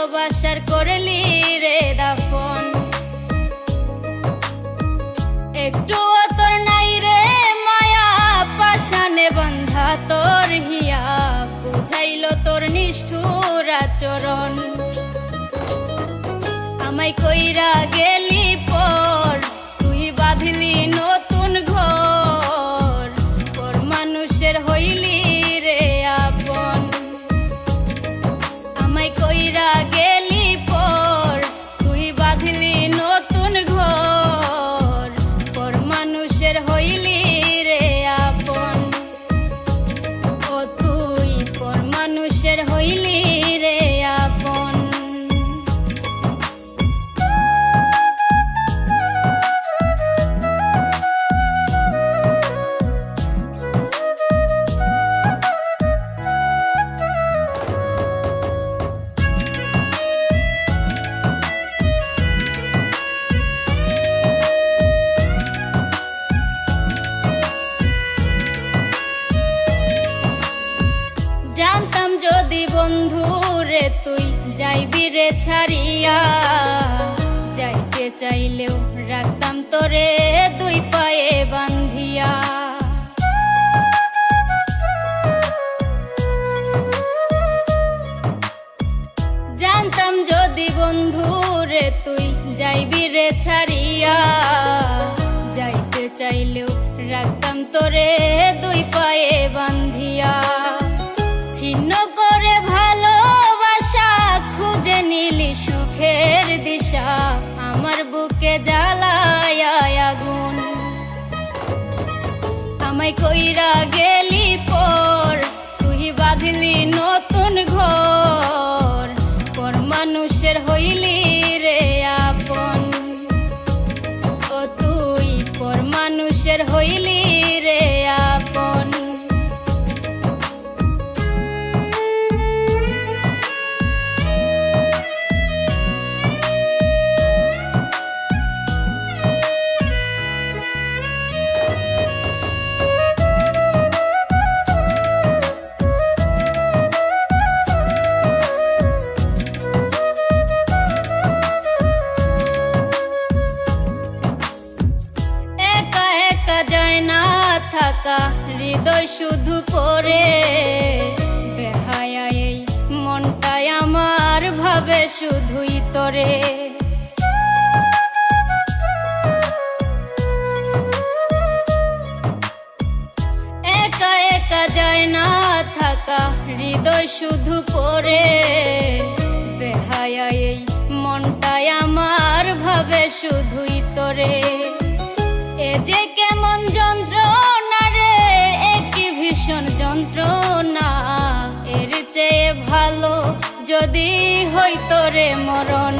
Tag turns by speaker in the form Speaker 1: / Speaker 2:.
Speaker 1: ভালোবাসার করলি রে দাফন। একটু তোর নাই রে মায়া, পাশানে বান্ধা তোর হিয়া, বুঝাইল তোর নিষ্ঠুর আচরণ। আমায় কইরা গেলি পর, তুই বাঁধলি নতুন ঘর, পর মানুষের হইলি রে আপন। আমায় কইরা গেলি পর, তুই বাঁধলি নতুন ঘর, পর মানুষের হইলি রে আপন। ও তুই পর মানুষের হইলি রে আপন। জানতাম যদি বন্ধু রে তুই যাইবি রে ছাড়িয়া, যাইতে চাইলেও রাখতাম তোরে দুই পায়ে বান্ধিয়া। জানতাম যদি বন্ধু রে তুই যাইবি রে ছাড়িয়া, যাইতে চাইলেও রাখতাম তোরে দুই পায়ে বান্ধিয়া। ছিন্ন করে ভালোবাসা খুঁজে নিলি সুখের দিশা, আমার বুকে জ্বালায় আগুন। আমায় কইরা গেলি পর, তুই বাঁধলি নতুন ঘর, পর মানুষের হইলি রে আপন। ও তুই পর মানুষের হইলি রে আপন। যায় না থাকা হৃদয় শুধু পড়ে, বেহায়া এই মনটাই আমার ভাবে শুধুই তোরে। একা একা যায় না থাকা হৃদয় শুধু পড়ে, বেহায়া এই মনটাই আমার ভাবে শুধুই তোরে। এ যে কেমন যন্ত্রণা রে, একটি ভীষণ যন্ত্রণা, এর চেয়ে ভালো যদি হইতো রে মরণ।